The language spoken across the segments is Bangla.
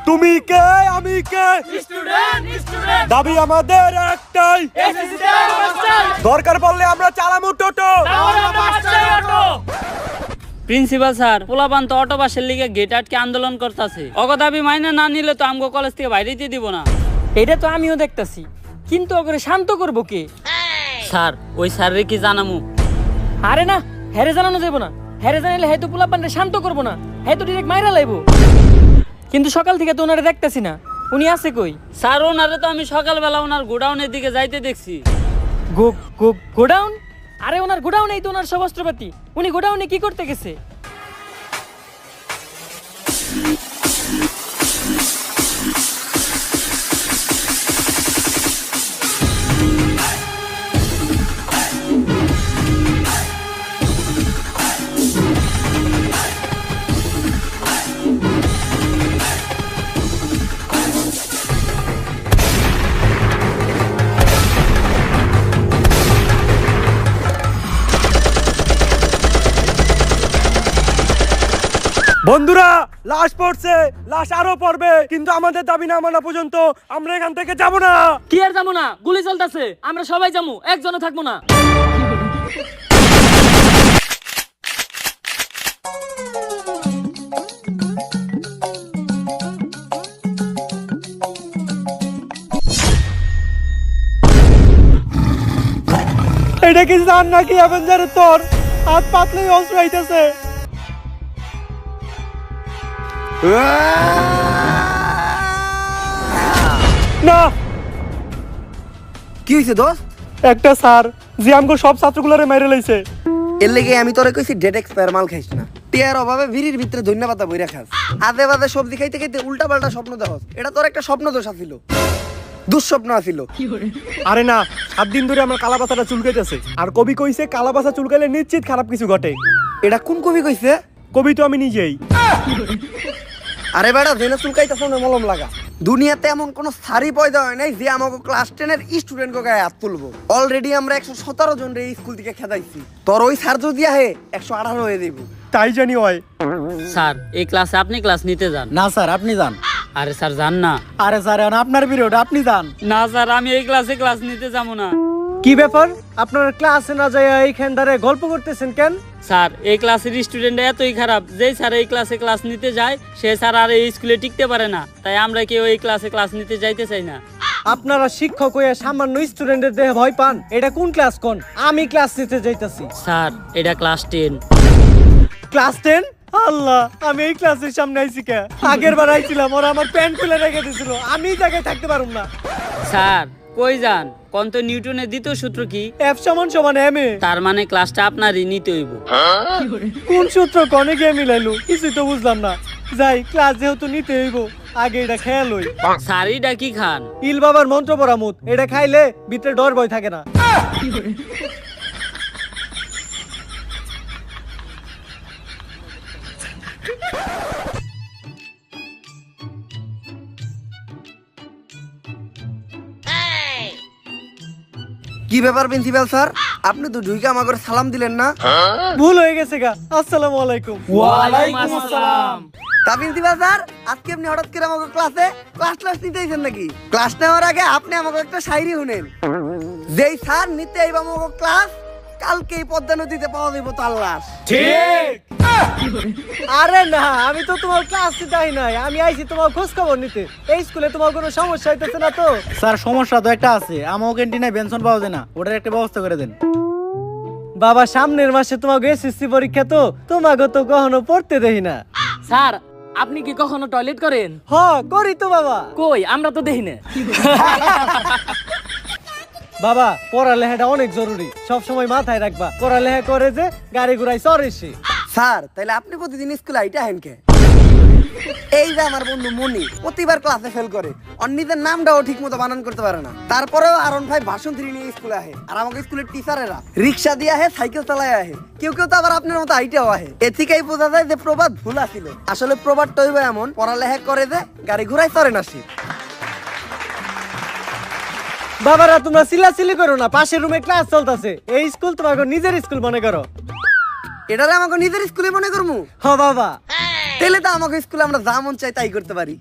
তুমি কে আমি কে স্টুডেন্ট স্টুডেন্ট দাবি আমাদের একটাই এসএসসি মাস্টার দরকার পড়লে আমরা চালামু টোটো তাহলে মাস্টার অটো প্রিন্সিপাল স্যার পোলাপান তো অটো বাসের লিগে গেট আটকে আন্দোলন করতেছে অগদাবি মাইনে না নিলে তো আমগো কলেজ থেকে বাইরে দিয়ে দিব না। এটা তো আমিও দেখতাছি, কিন্তু ওকে শান্ত করবো কে? স্যার ওই স্যারের কি জানামু? আরে না, হ্যারে জানানো যাবো না। হ্যারে জানাইলে হয়তো পোলাপানরে শান্ত করবো না, হয়তো ডিরেক্ট মাইরা লাইবো। কিন্তু সকাল থেকে তো ওনারে দেখতাছি না, উনি আছে কই? স্যার ওনারে তো আমি সকালবেলা ওনার গোডাউনের দিকে যাইতে দেখছি। গোডাউন? আরে ওনার গোডাউনেই তো ওনার সব অস্ত্রপাতি, উনি গোডাউনে কি করতে গেছে? বন্ধুরা লাশ পড়ছে, লাশ আরো পড়বে, কিন্তু আমাদের দাবি না মানা পর্যন্ত আমরা এখান থেকে যাব না। কি আর যাবো না? গুলি চলতেছে, আমরা সবাই যাবো, একজনও থাকবো না। এটা কি জান নাকি অ্যাভেঞ্জারের তোর হাত পাতলেই অস্ত্র আইতেছে। না কি হইছে দোস্ত? একটা স্যার যে আমগো সব ছাত্রগুলোরে মেরে লাইছে। এর লেগে আমি তোরে কইছি ডেট এক্সপায়ার মাল খাইস না। টিয়ার অভাবে ভিড়ির ভিতরে ধন্যবাদ বইরা খাস। আদে বাদে সবজি খাইতে খাইতে উল্টা পাল্টা স্বপ্ন দেখস। এটা তোর একটা স্বপ্ন দোষ আছিল, দুঃস্বপ্ন আছিল। আরে না, 7 দিন ধরে আমার কালাপাতাটা চুলকাইতেছে, আর কবি কইছে কালাপাতা চুলকাইলে নিশ্চিত খারাপ কিছু ঘটে। এটা কোন কবি কইছে? কবি তো আমি নিজেই। আরে বেটা জেনে চুলকাইতেছ না মলম লাগা। দুনিয়াতে এমন কোন সারি পয়দা হয় নাই যে আমাকে ক্লাস 10 এর স্টুডেন্ট কে গায়ে হাত তুলবো। অলরেডি আমরা 117 জন রে স্কুল থেকে খেদাইছি। তোর ওই স্যার যদি আহে 118 হয়ে দেব। তাই জানি হয়। স্যার এই ক্লাসে আপনি ক্লাস নিতে যান। না স্যার আপনি যান। আরে স্যার যান না। আরে স্যার এখন আপনার পিরিয়ড, আপনি যান। না স্যার আমি এই ক্লাসে ক্লাস নিতে যাবো না। কি ব্যাপার, আপনারা ক্লাসে না যায় এইখান ধরে গল্প করতেছেন কেন? স্যার এই ক্লাসের স্টুডেন্ট এতই খারাপ, যেই স্যার এই ক্লাসে ক্লাস নিতে যায় সে স্যার আর এই স্কুলে টিকতে পারে না, তাই আমরা কেউ এই ক্লাসে ক্লাস নিতে যাইতে চাই না। আপনারা শিক্ষক হয়ে সামান্য স্টুডেন্টের দেহে ভয় পান? এটা কোন ক্লাস কোন? আমি ক্লাস নিতে যাইতাছি। স্যার এটা ক্লাস 10। ক্লাস 10? আল্লাহ, আমি এই ক্লাসের সামনে আইছি কে? আগের বার আইছিলাম, ওরা আমার প্যান্ট খুলে রেখে দিয়েছিল, আমি এই জায়গায় থাকতে পারুম না। স্যার কই যান? কন্ত নিউটনের দ্বিতীয় সূত্র কি? F = ma। তার মানে ক্লাসটা আপনারই নিতে হইব। কোন সূত্র কনে গিয়ে মিলাইলো কিছুই তো বুঝলাম না। যাই, ক্লাস যেহেতু নিতে হইব আগে এটা খেয়াল হই। স্যার এটা কি খান? ইল বাবার মন্ত্র পরামুত, এটা খাইলে ভিতরে ডর ভয় থাকে না। কি ব্যাপার প্রিন্সিপাল স্যার, আপনি তো ঢুইকে আমাকে সালাম দিলেন না? ভুল হয়ে গেছে গা। আসসালামু আলাইকুম। ওয়ালাইকুম আসসালাম। তা প্রিন্সিপাল স্যার, আজকে আপনি হঠাৎ করে আমাকে ক্লাস নিতে আইছেন নাকি? ক্লাস নেওয়ার আগে আপনি আমাকে একটা শায়রি শুনেন। যেই স্যার নিতে আইবা আমাকে ক্লাস, কালকেই পদ্মা নদীতে পাওয়া যাবে তার লাশ। ঠিক। আরে না, আমি তো তোমার ক্লাস নিতে আই নাই, আমি আইছি তোমার খোঁজ খবর নিতে। এই স্কুলে তোমার কোনো সমস্যা হইতেছে না তো? স্যার সমস্যা তো একটা আছে, আমার ক্যান্টিনে বেনসন পাওয়া যায় না, ওটার একটা ব্যবস্থা করে দেন। বাবা সামনের মাসে তোমাকে এসএসসি পরীক্ষা, তো তোমাকে তো কখনো পড়তে দেই না। স্যার আপনি কি কখনো টয়লেট করেন? হ, করি তো বাবা। কই, আমরা তো দেখি না। বাবা পড়ালেখাটা অনেক জরুরি, সব সময় মাথায় রাখবা। পড়ালেখা করে যে গাড়ি ঘুরাই চড়ে সে। স্যার তাইলে আপনি প্রতিদিন স্কুলে আইটা হেন কে? এই যে আমার বন্ধু মনি প্রতিবার ক্লাসে ফেল করে, ওর নিজের নামটাও ঠিক মতো বানান করতে পারে না, তারপরেও আরন ভাই ভাষণ 3 নিয়ে স্কুলে আহে। আর আমাকে স্কুলের টিচারেরা রিক্সা দিয়ে আহে, সাইকেল চালায় আহে, কেউ কেউ তো আবার আপনার মতো আইটাও আহে। এ থেকেই বোঝা যায় যে প্রবাদ ভুল আছিল। আসলে প্রবাদটা হইবে এমন, পড়ালেখা করে যে গাড়ি ঘুরাই চড়ে না সে। বাবারা তোমরা চিল্লাচিল্লি করো না, পাশের রুমে ক্লাস চলতেছে। এই স্কুল তোমাকে নিজের স্কুল মনে করো। এটারে আমাকে নিজের স্কুলে মনে করমু? হ বাবা। তাহলে তো আমাকে স্কুলে আমরা যা মন চাই তাই করতে পারি।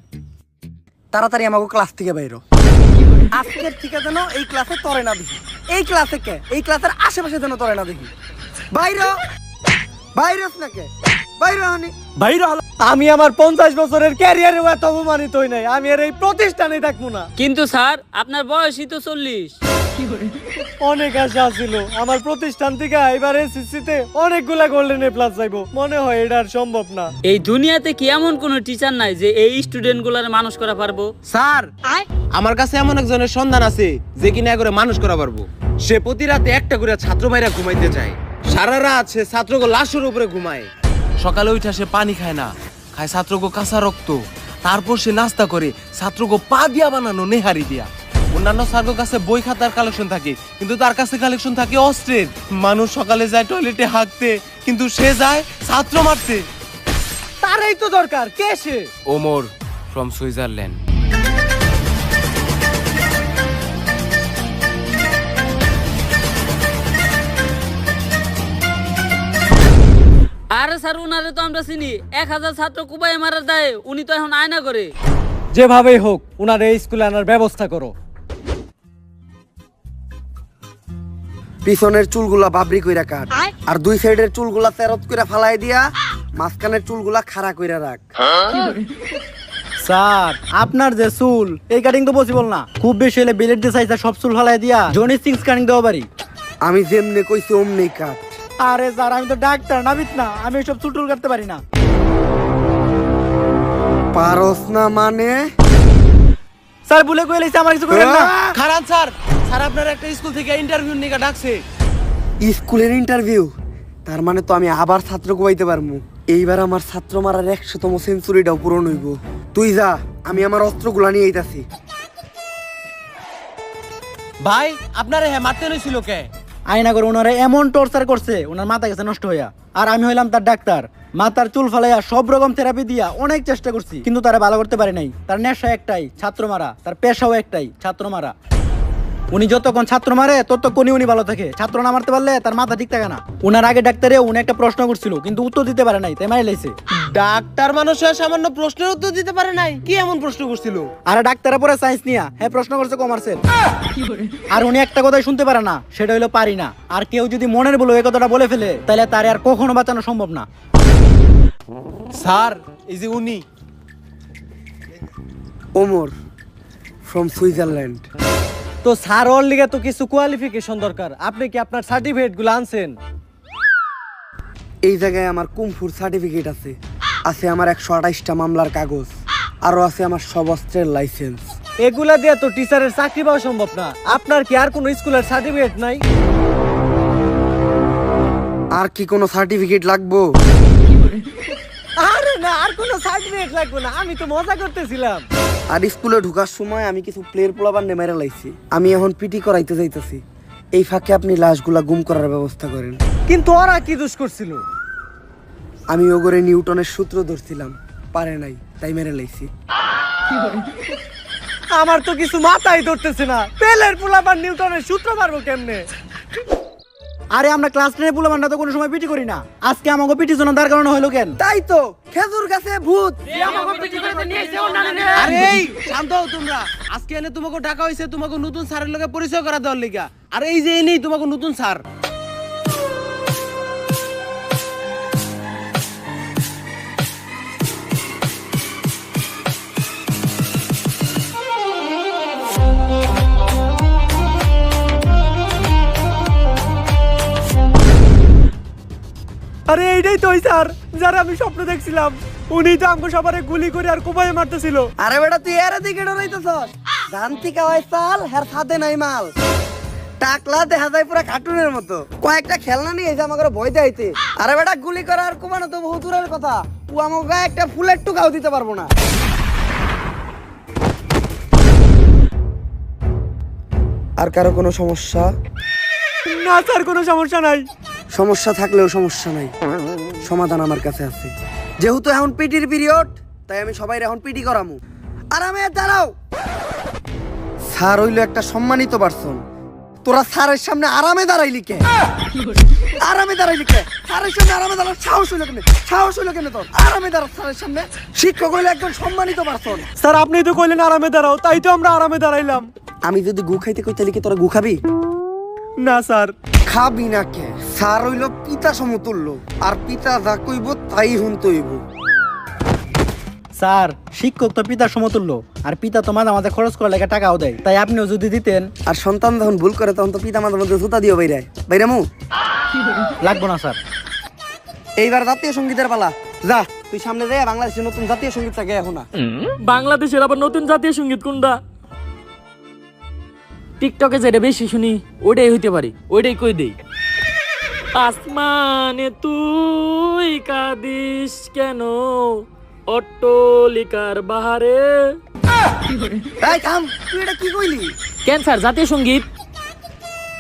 তাড়াতাড়ি আমাকে ক্লাস থেকে বাইরো। আজকের থেকে যেন এই ক্লাসে তরে না দেখি, এই ক্লাসে কে, এই ক্লাসের আশেপাশে যেন তরে না দেখি। বাইরো বাইরস না কে, বাইরো হানি বাইরে হলো। আমি আমার 50 বছরের ক্যারিয়ারে এত অপমানিত হই নাই, আমি আর এই প্রতিষ্ঠানে থাকবো না। কিন্তু স্যার আপনার বয়সই তো 40। অনেক আশা ছিল আমার প্রতিষ্ঠান থেকে এবার এসএসসিতে অনেকগুলা গোল্ডেন এ প্লাস চাইবো, মনে হয় এটা আর সম্ভব না। এই দুনিয়াতে কি এমন কোন টিচার নাই যে এই স্টুডেন্ট গুলার মানুষ করা পারবো? স্যার আমার কাছে এমন একজনের সন্ধান আছে যে কিনা করে মানুষ করা পারবো। সে প্রতি রাতে একটা করে ছাত্র ভাইরা ঘুমাইতে যায়, সারা রাত সে ছাত্রকে লাশের উপরে ঘুমায়, সকালে উঠে সে পানি খায় না, খায় ছাত্রকে কাঁচা রক্ত, তারপর সে নাস্তা করে ছাত্রকে পা দিয়া বানানো নেহারি দিয়া। অন্যান্য স্যারের কাছে বই খাতার কালেকশন থাকে, কিন্তু তার কাছে কালেকশন থাকে অস্ত্রের। মানুষ সকালে যায় টয়লেটে হাঁকতে, কিন্তু সে যায় ছাত্র মারতে। তারই তো দরকার, কে সে? Omar from Switzerland. আরে স্যার উনারে তো আমরা চিনি, 1000 ছাত্র কুবাই মারা দেয়, উনি তো এখন আয়না করে। যেভাবেই হোক উনার এই স্কুলে আনার ব্যবস্থা করো। পিছনের চুলগুলা বাবরি কইরা কাট, আর দুই সাইডের চুলগুলা তেরত কইরা ফালাই দিয়া মাঝখানের চুলগুলা খাড়া কইরা রাখ। স্যার আপনার যে চুল, এই কাটিং তো পসিবল না। খুব বেশি হলে বিলেট দিয়ে সাইজটা সব চুল ফালাই দিয়া জনি সিক্স কাটিং দেওয়া পারি। আমি যেমনে কইছি অমনি কাট। আরে স্যার আমি তো ডাক্তার নাবিত না, আমি সব চুল টুল কাটতে পারি না। পারস না মানে? স্যার ভুলে কই লাইছে, আমার কিছু করেন না। খারান স্যার, স্যার আপনার একটা স্কুল থেকে ইন্টারভিউ নিয়ে ডাকছে। স্কুলের ইন্টারভিউ? তার মানে তো আমি আবার ছাত্র কুবাইতে পারবো। এইবার আমার ছাত্র মারার 100তম সেঞ্চুরিটাও পূরণ হইব। তুই যা, আমি আমার অস্ত্রগুলা নিয়ে আইতাছি। ভাই আপনারে হ্যাঁ মারতে নইছিল কে? আয়না করে ওনারা এমন টর্চার করছে, ওনার মাথা গেছে নষ্ট হইয়া। আর আমি হইলাম তার ডাক্তার, মাথার চুল ফালাইয়া সব রকম থেরাপি দিয়া অনেক চেষ্টা করছি, কিন্তু তারা ভালো করতে পারে নাই। তার নেশা একটাই, ছাত্র মারা। তার পেশাও একটাই, ছাত্র মারা। উনি যতক্ষণ ছাত্র মারে ততক্ষণই উনি ভালো থাকে। ছাত্র না মারতে পারলে তার মাথা ঠিক থাকে না। উনার আগে ডাক্তারে উনি একটা প্রশ্ন করছিল, কিন্তু উত্তর দিতে পারে নাই, তাই মারি লাইছে। ডাক্তার মানুষ সামান্য প্রশ্নের উত্তর দিতে পারে নাই? কি এমন প্রশ্ন করছিল? আর ডাক্তারের পরে সায়েন্স নিয়া হ্যাঁ প্রশ্ন করছে কমার্সের। আর উনি একটা কথাই শুনতে পারে না, সেটা হইলো পারি না। আর কেউ যদি মনের বলে এই কথাটা বলে ফেলে, তাহলে তার আর কখনো বাঁচানো সম্ভব না। স্যার এই যে উনি ওমর ফ্রম সুইজারল্যান্ড। তো স্যার ওর লিগে তো কিছু কোয়ালিফিকেশন দরকার, আপনি কি আপনার সার্টিফিকেট গুলো আনছেন? এই জায়গায় আমার কুমফুর সার্টিফিকেট আছে, আছে আমার 128টা মামলার কাগজ, আরো আছে আমার সব অস্ত্রের লাইসেন্স। এগুলা দিয়ে তো টিচারের চাকরি পাওয়া সম্ভব না। আপনার কি আর কোনো স্কুলের সার্টিফিকেট নাই? আর কি কোনো সার্টিফিকেট লাগবো? আরে না, আর কোনো সার্টিফিকেট লাগবে না, আমি তো মজা করতেছিলাম। আর স্কুলে ঢোকার সময় আমি কিছু প্লেয়ার পোলাবার নেমেরা লাইছি, আমি এখন পিটি করাইতে যাইতেছি। এই ফাঁকে আপনি লাশগুলা গুম করার ব্যবস্থা করেন। কিন্তু ওরা কি দোষ করছিল? আমি ওগরে নিউটনের সূত্র ধরছিলাম, পারে নাই, তাই মেরে লাইছি। আমার তো কিছু মাথায় ধরতেছে না, পেলের পোলাবার নিউটনের সূত্র মারবো কেমনে? আরে আমরা ক্লাস 10 পুলো বান্ডা তো কোনো সময় পিটি করি না, আজকে আমাকে পিটি জন্য দাঁড় করানো হলো কেন? তাই তো খেজুর গাছে ভূত। আরে এই শান্ত হও তোমরা। আজকে এনে তোমাকে ডাকা হইছে তোমাকে নতুন স্যারের লগে পরিচয় করা দেওয়ার লিগা। আর এই যে এনেই তোমাকে নতুন স্যার। আরে এইটাই তো ওই স্যার যারা আমি স্বপ্ন দেখছিলাম। উনি তো আমাকে সবারে গুলি করে আর কোপায় মারতেছিল। আরে বেটা তুই এর দিকে ডরাইতেছস? জানতি কাওয়াই চাল হের সাথে নাই মাল। টাকলা দেখা যায় পুরা কার্টুনের মতো। কয়েকটা খেলনা নিয়ে এসে আমাকে ভয় দেখাইতে। আরে বেটা গুলি করা আর কোপানো তো বহু দূরের কথা। ও আমাকে একটা ফুলের টুকাও দিতে পারবো না। আর কারো কোনো সমস্যা? না স্যার, কোনো সমস্যা নাই। সমস্যা থাকলেও সমস্যা নাই, সমাধান আমার কাছে আছে। যেহেতু এখন পিটির পিরিয়ড, তাই আমি সবাই এখন পিটি করামু। আরামে দাঁড়াও। স্যার হইলো একটা সম্মানিত পারসন, তোরা স্যারের সামনে আরামে দাঁড়াইলি কে? আরামে দাঁড়াইলি কে? স্যারের সামনে আরামে দাঁড়ার সাহস হইলো কেন? সাহস হইলো কেন তোর? আরামে দাঁড়া স্যারের সামনে। শিক্ষক হইলে একজন সম্মানিত পারসন। স্যার আপনি তো কইলেন আরামে দাঁড়াও, তাই তো আমরা আরামে দাঁড়াইলাম। আমি যদি গু খাইতে কই তাহলে কি তোরা গু খাবি? না স্যার। খাবি না কে? স্যার হইল পিতা সমতুল্য, আর পিতা যা কইব তাই হুনতে হইব। স্যার শিক্ষক তো পিতার সমতুল্য, আর পিতা তো মাঝে মাঝে খরচ করার লেগে টাকাও দেয়, তাই আপনিও যদি দিতেন। আর সন্তান যখন ভুল করে তখন তো পিতা মাতার মধ্যে জুতা দিও বাইরে বাইরামু। লাগবো না স্যার। এইবার জাতীয় সঙ্গীতের পালা। যা তুই সামনে যাই বাংলাদেশের নতুন জাতীয় সঙ্গীতটা গে এখন না। বাংলাদেশের আবার নতুন জাতীয় সঙ্গীত কোনটা? টিকটকে যেটা বেশি শুনি ওইটাই হইতে পারে, ওইটাই কই দেই। আসমানে তুই কাঁদিস কেন, অট্টলিকার বাহারে। এই থাম, তুই এটা কি কইলি? ক্যান্সার জাতীয় সঙ্গীত।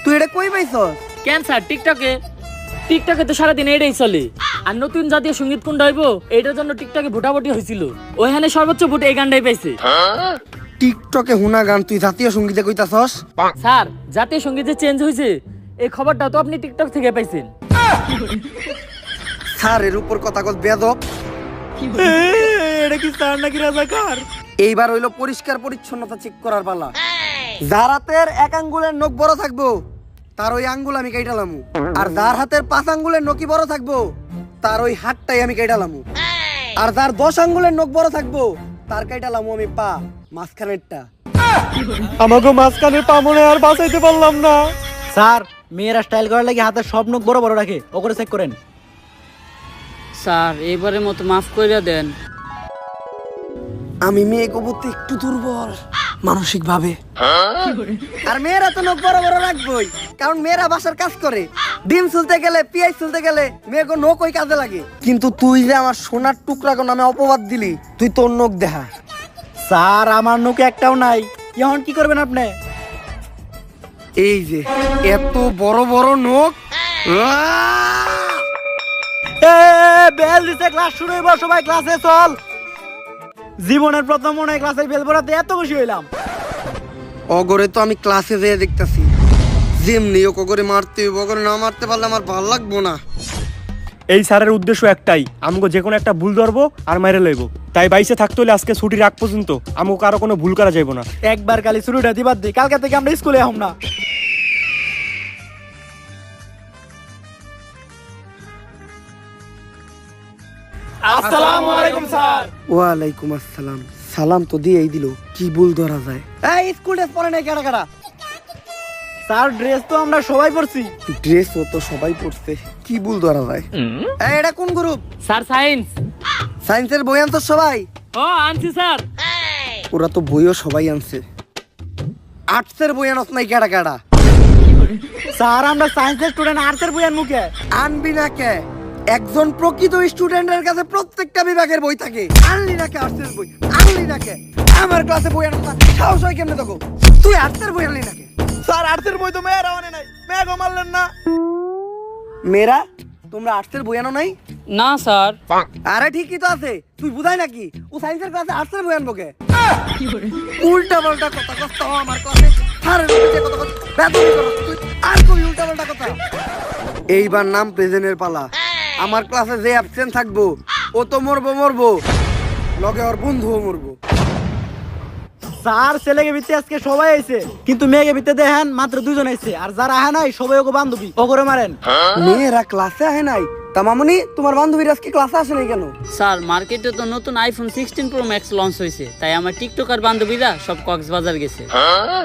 তুই এটা কই পাইছস? ক্যান্সার টিকটকে। টিকটকে তো সারাদিন এটাই চলে। আর নতুন জাতীয় সঙ্গীত কোনটা হইব এটার জন্য টিকটকে ভোটাভুটি হয়েছিল, ওইখানে সর্বোচ্চ ভোট এই গানটাই পাইছে। টিকটকে হুনা গান তুই জাতীয় সঙ্গীতে কইতাছস? স্যার জাতীয় সঙ্গীত যে চেঞ্জ হয়েছে এই খবরটা তো আপনি টিকটক থেকে পাইছেন। স্যারের উপর কথা কস বেয়াদব। এটা কি স্যার নাকি রাজাকার? এইবার হইলো পরিষ্কার পরিচ্ছন্নতা চেক করার পালা। যার হাতের এক আঙ্গুলের নখ বড় থাকবো তার ওই আঙ্গুল আমি কাইটালামু, আর যার হাতের 5 আঙ্গুলের নখই বড় থাকবো তার ওই হাতটাই আমি কাইটালামু, আর যার 10 আঙ্গুলের নখ বড় থাকবো তার কাইটালামু আমি পা মাঝখানেরটা। আমাকে মাঝখানে পা মনে আর বাঁচাইতে পারলাম না। স্যার মেয়েরা স্টাইল করার লাগে হাতের সব নখ বড় বড় রাখে, ও করে চেক করেন। স্যার এবারের মতো মাফ কইরা দেন। আমি মেয়ে কবুতে একটু দুর্বল মানসিক ভাবে, আর মেয়েরা তো নখ বড় বড় রাখবই, কারণ মেয়েরা বাসার কাজ করে। ডিম চুলতে গেলে পেঁয়াজ চুলতে গেলে মেয়েকে নখ ওই কাজে লাগে। কিন্তু তুই যে আমার সোনার টুকরা কোন নামে অপবাদ দিলি, তুই তোর নখ দেখা। স্যার আমার নখ একটাও নাই, এখন কি করবেন আপনি? এই যে এত বড় বড় নখ। বেল দিছে, ক্লাস শুরু হইব, সবাই ক্লাসে চল। জীবনের প্রথম মনে হয় ক্লাসের বেল পড়াতে এত খুশি হইলাম। অগরে তো আমি ক্লাসে যেয়ে দেখতেছি, যেমনি ও অগরে মারতে হইব, অগরে না মারতে পারলে আমার ভালো লাগবো না। এই স্যারের উদ্দেশ্য একটাই, আমাকে যে কোনো একটা ভুল ধরবো আর মাইরে লইব। তাই বাইসে থাকতে হলে আজকে ছুটির আগ পর্যন্ত আমাকে কারো কোনো ভুল করা যাইব না। একবার খালি শুরুটা দিবার দি, কালকে থেকে আমরা স্কুলে আহম না। আসসালামু আলাইকুম স্যার। ওয়ালাইকুম আসসালাম। সালাম তো দিয়েই দিল, কি ভুল ধরা যায়? এই স্কুল ড্রেস পরে নাই কারা কারা? স্যার ড্রেস তো আমরা সবাই পরছি। ড্রেসও তো সবাই পড়ছে, কি ভুল ধরা যায়? এই এটা কোন গ্রুপ? Sir science. সায়েন্সের বই আনতো সবাই? ও আনছি স্যার। ওরা তো বইও সবাই আনছে। আর্টসের বই আনস নাই কেডা কেডা? স্যার আমরা সায়েন্সের স্টুডেন্ট, আর্টসের বই আনমু কে? আনবি না কে? একজন প্রকৃত স্টুডেন্টের কাছে প্রত্যেকটা বিভাগের বই থাকে। আনলি না কে আর্টসের বই? আনলি না কে? আমার ক্লাসে বই আনস না, সাহস হয় কেমনে তোকে? তুই আর্টসের বই আনলি না কে? স্যার আর্টসের বই তো মেয়েরা আনে নাই, মেয়েগো মারলেন না। মেয়েরা তোমরা আর্টসের বই আনো নাই? না স্যার। আরে ঠিকই তো আছে, তুই বুঝাই নাকি? ও সায়েন্সের ক্লাসে আর্টসের বই আনবো কে? উল্টা পাল্টা কথা কষ্ট আমার ক্লাসে স্যারের বিরুদ্ধে কথা কষ্ট বেদবি করো তুই, আর কই উল্টা পাল্টা কথা? এইবার নাম প্রেজেন্টের পালা। আমার ক্লাসে যে অ্যাবসেন্ট থাকবো ও তো মরবো, লগে ওর বন্ধুও মরবো। স্যার ছেলেকে ভিত্তি আজকে সবাই আইছে, কিন্তু মেয়েকে ভিত্তি দেখেন মাত্র 2 জন আইছে, আর যারা আহে নাই সবাই ওকে বান্ধবী, ওকে মারেন। মেয়েরা ক্লাসে আহে নাই? তা মামনি তোমার বান্ধবীরা আজকে ক্লাসে আসে নাই কেন? স্যার মার্কেটে তো নতুন আইফোন 16 প্রো ম্যাক্স লঞ্চ হয়েছে, তাই আমার টিকটকার বান্ধবীরা সব কক্সবাজার গেছে।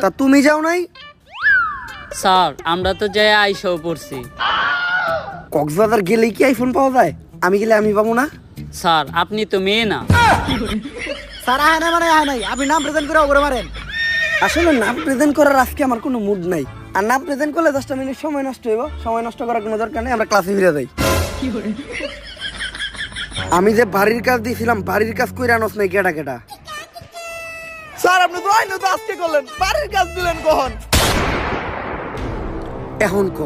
তা তুমি যাও নাই? স্যার আমরা তো যাই আইসাও পড়ছি। কক্সবাজার গেলেই কি আইফোন পাওয়া যায়? আমি গেলে আমি পাবো না? স্যার আপনি তো মেয়ে না। স্যার আহে নাই মানে আহে নাই, আপনি নাম প্রেজেন্ট করে ওকে মারেন। আসলে নাম প্রেজেন্ট করার আজকে আমার কোনো মুড নাই, আর নাম প্রেজেন্ট করলে 10টা মিনিট সময় নষ্ট হইব। সময় নষ্ট করার কোনো দরকার নেই, আমরা ক্লাসে ফিরে যাই। আমি যে বাড়ির কাজ দিয়েছিলাম, বাড়ির কাজ কইরা আনস নাই কেডা কেডা? স্যার আপনি তো আইনো তো আজকে করলেন, বাড়ির কাজ দিলেন কখন? এখন ক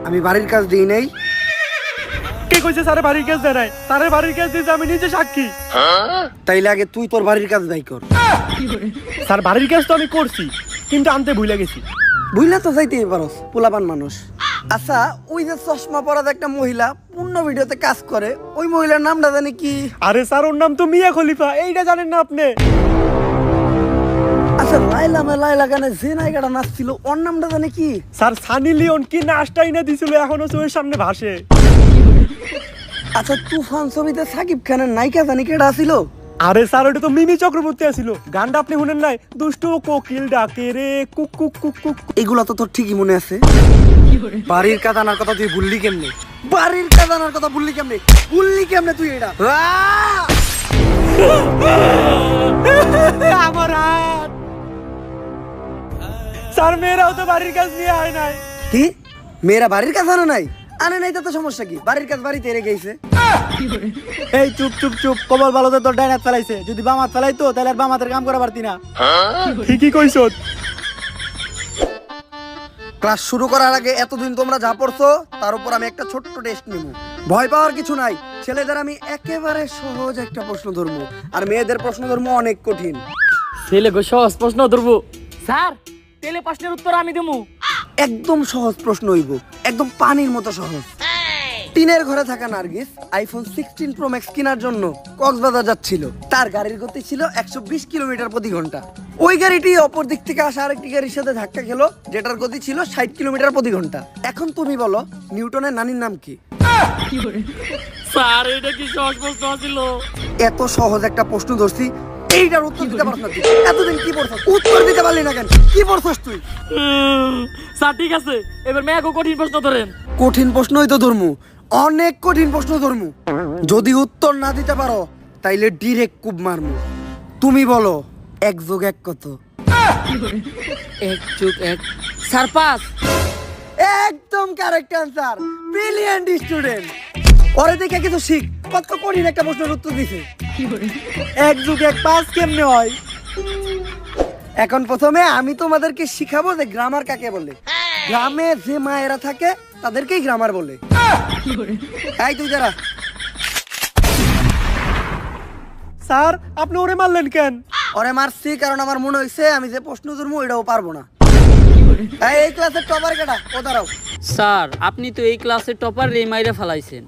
আমি বাড়ির কাজ দিই নাই? কে কইছে স্যারে বাড়ির কাজ দেয় নাই? স্যারের বাড়ির কাজ দিয়েছে আমি নিজে সাক্ষী। তাইলে আগে তুই তোর বাড়ির কাজ দায়ী কর। স্যার বাড়ির কাজ তো আমি করছি, কিন্তু আনতে ভুলে গেছি। বুঝলে তো যাইতেই পারো পোলাপান মানুষ। আচ্ছা ওই যে চশমা পরা একটা মহিলা পূর্ণ ভিডিওতে কাজ করে, ওই মহিলার নামটা জানি কি? আরে স্যার ওর নাম তো মিয়া খলিফা, এইটা জানেন না আপনি? আচ্ছা লাইলা গানে যে নায়িকাটা নাচছিল ওর নামটা জানি কি? স্যার সানি লিওন কি নাচটাই না দিছিল, এখনো চোখের সামনে ভাসে। আচ্ছা তুফান ছবিতে সাকিব খানের নায়িকা জানি কেডা ছিল? আরে স্যার ওটা তো মিমি চক্রবর্তী আছিল। গানটা আপনি শুনেন নাই? দুষ্টু কোকিল ডাকে রে কুক কুক কুক কুক। এগুলা তো তোর ঠিকই মনে আছে। বাড়ির কাদানার কথা তুই ভুললি কেমনে? বাড়ির কাদানার কথা ভুললি কেমনে? তুই এটা? আমার হাত। স্যার মেয়েরাও তো বাড়ির কাজ নিয়ে আয় নাই। কি মেয়েরা বাড়ির কাজ আনে নাই? আনে নাই তো সমস্যা কি? বাড়ির কাজ বাড়িতে রেখে গেছে। এই চুপ চুপ চুপ, কবল ভালো তো তোর ডাইন হাত ফেলাইছে, যদি বাম হাত ফেলাইতো তাহলে আর বাম হাতের কাম করা পারতি না। ঠিকই কইছ। ক্লাস শুরু করার আগে এতদিন তোমরা যা পড়ছো তার উপর আমি একটা ছোট্ট টেস্ট নিব। ভয় পাওয়ার কিছু নাই। ছেলেদের আমি একেবারে সহজ একটা প্রশ্ন ধরবো, আর মেয়েদের প্রশ্ন ধরবো অনেক কঠিন। ছেলে গো সহজ প্রশ্ন ধরবো স্যার, তেলে প্রশ্নের উত্তর আমি দেবো। একদম সহজ প্রশ্ন হইব, একদম পানির মতো সহজ। টিনের ঘরে থাকা নার্গিস আইফোন 16 প্রো ম্যাক্স কেনার জন্য কক্সবাজার যাচ্ছিল। তার গাড়ির গতি ছিল 120 কিলোমিটার প্রতি ঘন্টা। ওই গাড়িটি অপর দিক থেকে আসা আরেকটি গাড়ির সাথে ধাক্কা খেলো, যেটার গতি ছিল 60 কিলোমিটার প্রতি ঘন্টা। এখন তুমি বলো নিউটনের নানির নাম কি? স্যার এটা কি সহজ প্রশ্ন ছিল? এত সহজ একটা প্রশ্ন ধরছি, এইটার উত্তর দিতে পারছ না তুই? এতদিন কি পড়ছস? উত্তর দিতে পারলি না কেন? কি পড়ছস তুই? স্যার ঠিক আছে, এবার মেয়াকে কঠিন প্রশ্ন ধরেন। কঠিন প্রশ্নই তো ধরমু, অনেক কঠিন প্রশ্ন ধরমু। যদি উত্তর না দিতে পারো তাইলে ডিরেক্ট কুব মারমু। তুমি বলো 1 যোগ 1 কত? 1 যোগ 1 স্যার 5। একদম কারেক্ট আনসার, ব্রিলিয়ান্ট স্টুডেন্ট। ওরে দেখে কিছু শিখ, কত কঠিন একটা প্রশ্নের উত্তর দিছে। 1 যোগ 1 5 কেমনে হয়? এখন প্রথমে আমি তোমাদেরকে শিখাবো যে গ্রামার কাকে বলে। গ্রামে যে মায়েরা থাকে তাদেরকেই গ্রামার বলে। এই তুই যারা। স্যার আপনি ওরে মারলেন কেন? ওরে মারছি কারণ আমার মনে হয়েছে আমি যে প্রশ্ন ধরবো এটাও পারবো না। এই ক্লাসের টপার কেডা? ও দাঁড়াও। স্যার আপনি তো এই ক্লাসের টপার রে মাইরা ফেলাইছেন।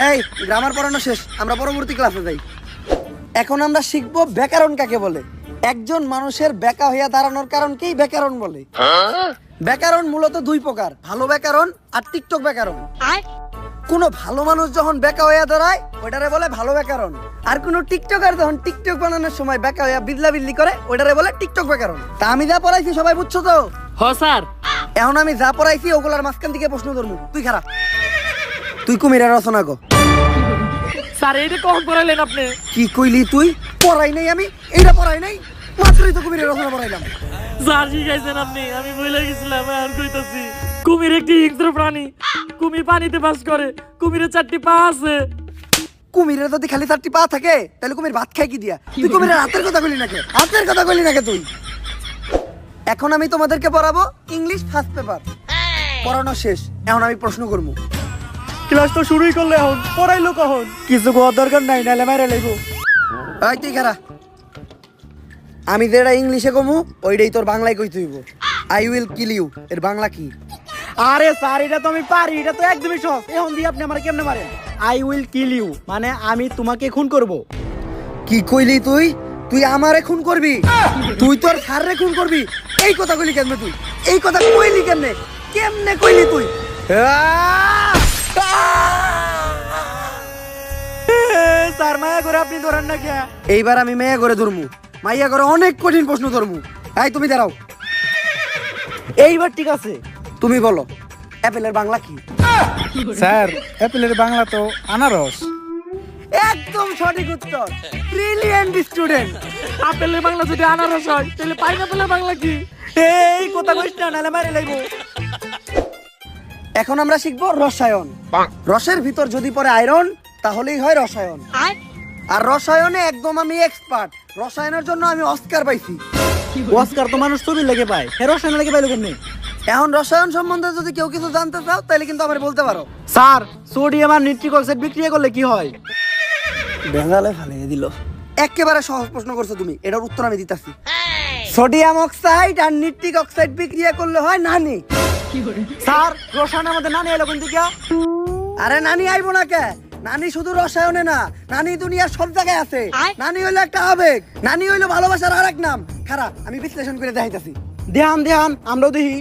এই গ্রামার পড়ানো শেষ, আমরা পরবর্তী ক্লাসে যাই। এখন আমরা শিখবো ব্যাকরণ কাকে বলে। একজন মানুষের বেকা হইয়া দাঁড়ানোর কারণকেই ব্যাকরণ বলে। ব্যাকরণ মূলত 2 প্রকার, ভালো ব্যাকরণ আর টিকটক ব্যাকরণ। কোন ভালো মানুষ যখন বেকা হইয়া দাঁড়ায় ওইটারে বলে ভালো ব্যাকরণ, আর কোন টিকটকার যখন টিকটক বানানোর সময় বেকা হইয়া বিদলা বিদলি করে ওইটারে বলে টিকটক ব্যাকরণ। তা আমি যা পড়াইছি সবাই বুঝছো তো? হ স্যার। এখন আমি যা পড়াইছি ওগুলার মাঝখান থেকে প্রশ্ন ধরবো। তুই খারাপ, তুই কুমিরের রচনা কর। স্যার এইটা কখন পড়াইলেন আপনি? কি কইলি তুই? পড়াই নাই আমি, এইটা পড়াই নাই, মাত্রই তো কুমিরের রচনা পড়াইলাম। স্যার শিখাইছেন আপনি, আমি ভুলে গেছিলাম। আর কইতাছি কুমির একটি হিংস্র প্রাণী, কুমির পানিতে বাস করে, কুমিরের 4টি পা আছে। কুমিরের যদি খালি 4টি পা থাকে তাহলে কুমির ভাত খায় কি দিয়া? তুই কুমিরের হাতের কথা কইলি নাকি? হাতের কথা কইলি নাকি তুই? এখন আমি তোমাদেরকে পড়াবো ইংলিশ ফার্স্ট পেপার। পড়ানো শেষ, এখন আমি প্রশ্ন করবো। ক্লাস তো শুরুই করলে, এখন পড়াইলো কখন? কিছু কোয়ার দরকার নাই, নাহলে মাইরা লাইবো। এই তুই খারা, আমি যেটা ইংলিশে কমু ওইটাই তোর বাংলায় কইতে হইব। আই উইল কিল ইউ এর বাংলা কি? আরে স্যার এটা তো আমি পারি, এটা তো একদমই সহজ। এখন দিয়ে আপনি আমার কেমনে মারেন? আই উইল কিল ইউ মানে আমি তোমাকে খুন করব। কি কইলি তুই? তুই আমারে খুন করবি? তুই তোর স্যাররে খুন করবি? এই কথা কইলি কেমনে তুই? এই কথা কইলি কেমনে? কেমনে কইলি তুই? স্যার মায়া করে আপনি ধরেন না কে? এইবার আমি মেয়ে করে ধরমু, মাইয়া করে অনেক কঠিন প্রশ্ন ধরমু। এই তুমি দাঁড়াও। এইবার ঠিক আছে, তুমি বলো অ্যাপেলের বাংলা কি? স্যার অ্যাপেলের বাংলা তো আনারস। একদম সঠিক উত্তর, ব্রিলিয়ান্ট স্টুডেন্ট। আপেলের বাংলা যদি আনারস হয় তাহলে পাইনাপেলের বাংলা কি? এই কথা কইছ না, নাহলে মাইরা লাইবো। এখন আমরা শিখবো রসায়ন। রসের ভিতর যদি পড়ে আয়রন তাহলেই হয় রসায়ন। আর রসায়নে একদম আমি এক্সপার্ট। রসায়নের জন্য আমি অস্কার পাইছি। অস্কার তো মানুষ ছবি লেগে পায়, হেরো সেনা লেগে পাইলো কেমনে? এখন রসায়ন সম্বন্ধে যদি কেউ কিছু জানতে চাও তাহলে কিন্তু আমার বলতে পারো। স্যার সোডিয়াম আর নিট্রিক অক্সাইড বিক্রিয়া করলে কি হয়? বেঙ্গালে ফালিয়ে দিল। একেবারে সহজ প্রশ্ন করছো তুমি, এটার উত্তর আমি দিতাছি। সোডিয়াম অক্সাইড আর নিট্রিক অক্সাইড বিক্রিয়া করলে হয় নানি। স্যার রসায়নের মধ্যে নানি এলো কোন দিকে? আরে নানি আইবো না কে? নানি শুধু রসায়নে না, নানি দুনিয়ার সব জায়গায় আছে। নানি হইলো একটা আবেগ, নানি হইলো ভালোবাসার আরেক নাম। খারাপ, আমি বিশ্লেষণ করে দেখাইতাছি। ধ্যান আমরাও দেখি।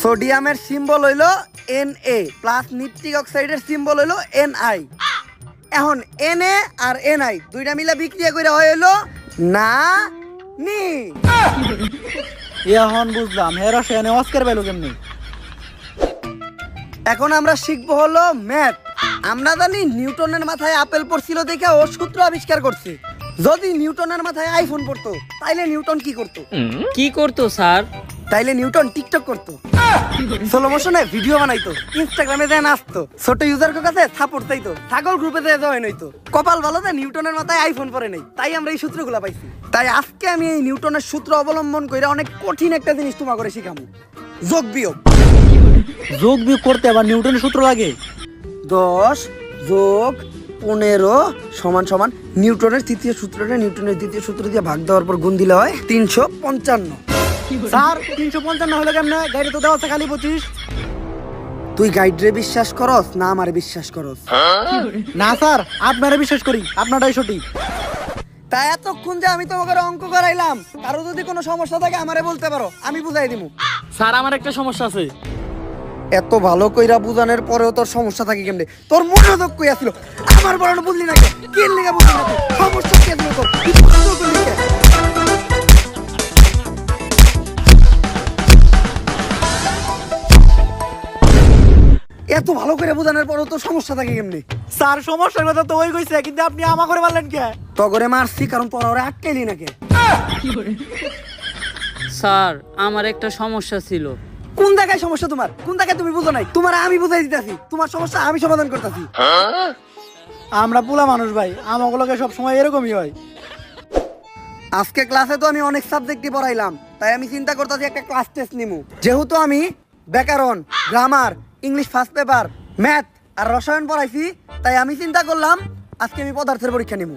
সোডিয়ামের সিম্বল হইলো Na প্লাস নিট্রিক অক্সাইডের সিম্বল হইলো Ni। এখন Na আর Ni দুইটা মিলে বিক্রিয়া করে হইলো না নি। এখন বুঝলাম হে রসায়নে অস্কার পেলো কেমনি। এখন আমরা শিখবো হলো ম্যাথ। আমরা জানি নিউটনের মাথায় আপেল পড়ছিল দেখে ও সূত্র আবিষ্কার করছে। যদি নিউটনের মাথায় আইফোন পড়তো তাইলে নিউটন কি করতো? কি করতো স্যার? তাইলে নিউটন টিকটক করতো, স্লো মোশনে ভিডিও বানাইতো, ইনস্টাগ্রামে যায় নাচতো, ছোট ইউজার কাছে সাপোর্ট চাইতো, ছাগল গ্রুপে যায় জয়েন হইতো। কপাল ভালো যে নিউটনের মাথায় আইফোন পড়ে নাই, তাই আমরা এই সূত্রগুলো পাইছি। তাই আজকে আমি এই নিউটনের সূত্র অবলম্বন করে অনেক কঠিন একটা জিনিস তোমার করে শিখামু, যোগ বিয়োগ। যোগ বিয়োগ করতে আবার নিউটনের সূত্র লাগে? 10 যোগ 15 সমান সমান নিউটনের তৃতীয় সূত্রটা নিউটনের দ্বিতীয় সূত্র দিয়ে ভাগ দেওয়ার পর গুণ দিলে হয় 355। স্যার 355 হলো কেমনে? গাড়ি তো দেওয়া আছে খালি 25। তুই গাইডরে বিশ্বাস করস না আমারে বিশ্বাস করস? না স্যার আপনারা বিশ্বাস করি, আপনারাই সঠিক। তাই এতক্ষণ যে আমি তোমাকে অঙ্ক করাইলাম, কারো যদি কোনো সমস্যা থাকে আমারে বলতে পারো, আমি বুঝাই দিমু। স্যার আমার একটা সমস্যা আছে। এত ভালো কইরা বুঝানোর পরেও তোর সমস্যা থাকে কেমনে? তোর মনোযোগ কই আছিল? আমার বড় বুঝলি না কে? কি লাগা বুঝলি না? সমস্যা কি আছিল তোর? কি মনোযোগ করলি কে? এত ভালো করে বোঝানোর পরেও তোর সমস্যা থাকে কেমনে? স্যার সমস্যার কথা তো ওই কইছে, কিন্তু আপনি আমা করে বললেন কে? তগরে মারছি কারণ তোরা ওরে আটকাইলি না কে? স্যার আমার একটা সমস্যা ছিল। কোন জায়গায় সমস্যা তোমার? কোন জায়গায় তুমি বুঝো নাই? তোমার আমি বুঝাই দিতেছি, তোমার সমস্যা আমি সমাধান করতেছি। আমরা পোলা মানুষ ভাই, আমাগুলোকে সব সময় এরকমই হয়। আজকে ক্লাসে তো আমি অনেক সাবজেক্টই পড়াইলাম, তাই আমি চিন্তা করতেছি একটা ক্লাস টেস্ট নিমু। যেহেতু আমি ব্যাকরণ, grammar, English first paper, math আর রসায়ন পড়াইছি, তাই আমি চিন্তা করলাম আজকে আমি পদার্থের পরীক্ষা নিমু।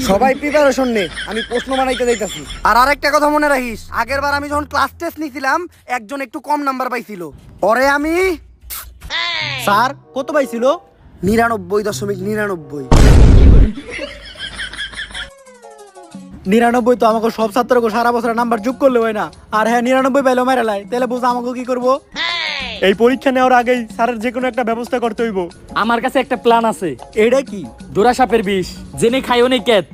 সবাই প্রিপারেশন নে, আমি প্রশ্ন বানাইতে যাইতাছি। আর আরেকটা কথা মনে রাখিস, আগের বার আমি যখন ক্লাস টেস্ট নিছিলাম একজন একটু কম নাম্বার পাইছিল, পরে আমি স্যার কত পাইছিল? 99.99। 99 তো আমাকে সব ছাত্রকে সারা বছর নাম্বার যোগ করলে হয় না। আর হ্যাঁ 99 পাইলো মেরে লাই, তাহলে বুঝ আমাকে কি করব? এই পরীক্ষা নেওয়ার আগেই স্যারের যে কোনো একটা ব্যবস্থা করতে হইব। আমার কাছে একটা প্ল্যান আছে। এটা কি? জোড়া সাপের বিষ, জেনে খাইও নেই কেত,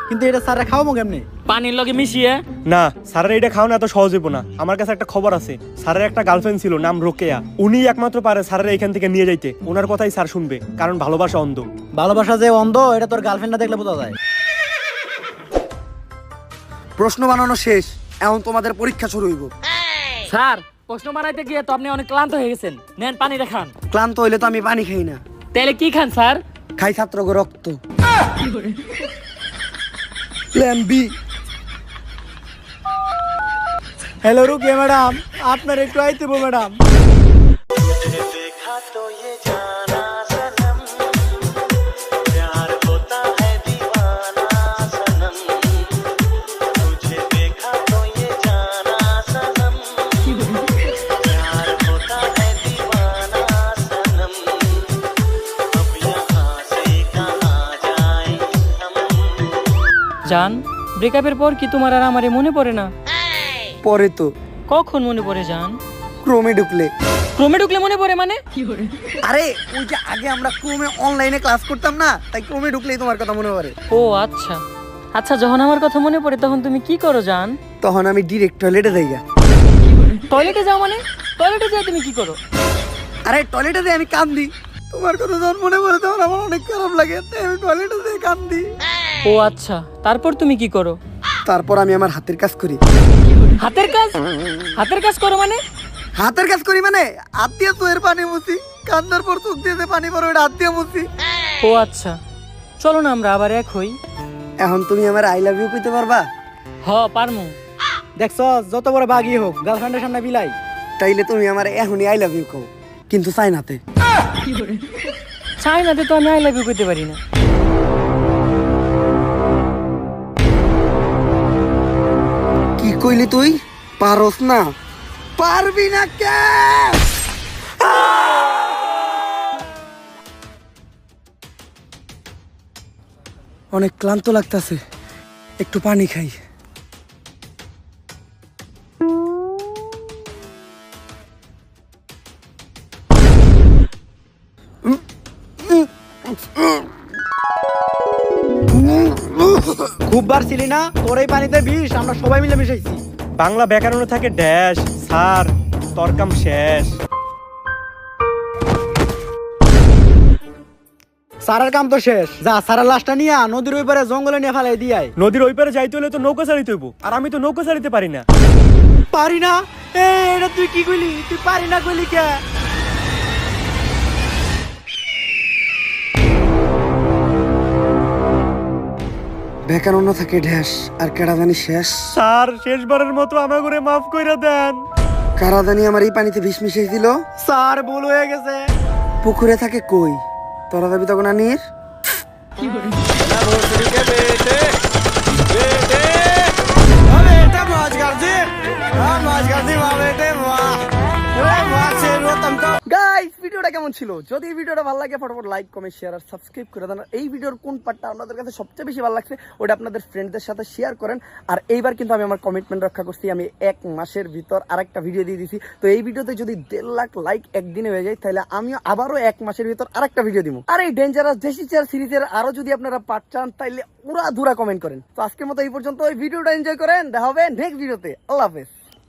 কিন্তু এটা স্যারে খাওয়াবো কেমনে? পানির লগে মিশিয়ে। না, স্যারের এটা খাওয়ানো এত সহজ হইব না। আমার কাছে একটা খবর আছে, স্যারের একটা গার্লফ্রেন্ড ছিল, নাম রোকেয়া। উনি একমাত্র পারে স্যারের এখান থেকে নিয়ে যাইতে। ওনার কথাই স্যার শুনবে, কারণ ভালোবাসা অন্ধ। ভালোবাসা যে অন্ধ এটা তোর গার্লফ্রেন্ডটা দেখলে বোঝা যায়। প্রশ্ন বানানো শেষ, এখন তোমাদের পরীক্ষা শুরু হইব। স্যার প্রশ্ন বানাইতে গিয়ে তো আপনি অনেক ক্লান্ত হয়ে গেছেন, নেন পানি দেখান। ক্লান্ত হইলে তো আমি পানি খাই না, তাহলে কি খান স্যার? খাই ছাত্রকে রক্ত। Plan B. Hello Rukiya madam, আপনার একটু আইতে বো ম্যাডাম। জান, ব্রেকআপের পর কি তোমার আর আমারে মনে পড়ে না? পরে তো কখন মনে পড়ে জান? ক্রোমে ঢুকলে। ক্রমে ঢুকলে মনে পড়ে মানে? আরে ওই যে আগে আমরা ক্রোমে অনলাইনে ক্লাস করতাম না, তাই ক্রোমে ঢুকলেই তোমার কথা মনে পড়ে। ও আচ্ছা আচ্ছা, যখন আমার কথা মনে পড়ে তখন তুমি কি করো জান? তখন আমি ডিরেক্ট টয়লেটে যাই। টয়লেটে যাও মানে? টয়লেটে যাও তুমি কি করো? আরে টয়লেটে যাই আমি কান্দি। তোমার কথা যখন মনে পড়ে তখন আমার অনেক খারাপ লাগে, তাই আমি টয়লেটে যাই কান্দি। ও আচ্ছা, তারপর তুমি কি করো? তারপর আমি আমার হাতের কাজ করি। হাতের কাজ? হাতের কাজ করো মানে? হাতের কাজ করি মানে হাত দিয়ে চোখের পানি মুছি, কান্দার পর চোখ দিয়ে যে পানি পড়ে ওটা হাত দিয়ে মুছি। ও আচ্ছা, চলো না আমরা আবার এক হই। এখন তুমি আমার আই লাভ ইউ কইতে পারবা? হ পারমু। দেখছো যত বড় বাগই হোক গার্লফ্রেন্ডের সামনে বিলাই। তাইলে তুমি আমার এখনই আই লাভ ইউ কও, কিন্তু চাইনাতে। চাইনাতে তো আমি আই লাভ ইউ করতে পারি না। কি কইলি তুই পারস না? পারবি না কে? অনেক ক্লান্ত লাগতাছে, একটু পানি খাই। খুব বার ছিলি না তোর এই পানিতে বিষ, আমরা সবাই মিলে মিশাইছি। বাংলা ব্যাকরণে থাকে ড্যাশ, স্যার তোর কাম শেষ। সারার কাম তো শেষ, যা সারার লাশটা নিয়ে নদীর ওই পারে জঙ্গলে নিয়ে ফেলাই দিয়াই। নদীর ওই পারে যাইতে হলে তো নৌকা চালিতে হইব, আর আমি তো নৌকা চালিতে পারি না। পারি না? এটা তুই কি কইলি? তুই পারি না কইলি কে? ব্যাকরণ থাকে ঢ্যাস, আর কেরাদানি শেষ। স্যার শেষবারের মতো আমার করে মাফ কইরা দেন। কারাদানি আমার এই পানিতে বিষ মিশিয়ে দিল। স্যার ভুল হয়ে গেছে। পুকুরে থাকে কই, তোরা যাবি তখন আনির। গাইস ভিডিওটা কেমন ছিল? যদি এই ভিডিওটা ভালো লাগে ফটাফট লাইক কমেন্ট শেয়ার আর সাবস্ক্রাইব করে দেন। আর এই ভিডিওর কোন পার্টটা আপনাদের কাছে সবচেয়ে বেশি ভালো লাগছে ওটা আপনাদের ফ্রেন্ডদের সাথে শেয়ার করেন। আর এইবার কিন্তু আমি আমার কমিটমেন্ট রক্ষা করছি, আমি 1 মাসের ভিতর আরেকটা ভিডিও দিয়ে দিছি। তো এই ভিডিওতে যদি 1.5 লাখ লাইক একদিনে হয়ে যায় তাহলে আমিও আবারও 1 মাসের ভিতর আরেকটা ভিডিও দিব। আর এই ডেঞ্জারাস দেশি চেয়ার সিরিজের আরো যদি আপনারা পার্ট চান তাহলে পুরা ধুরা কমেন্ট করেন। তো আজকের মতো এই পর্যন্ত, এই ভিডিওটা এনজয় করেন, দেখা হবে নেক্সট ভিডিওতে। আল্লাহ হাফেজ।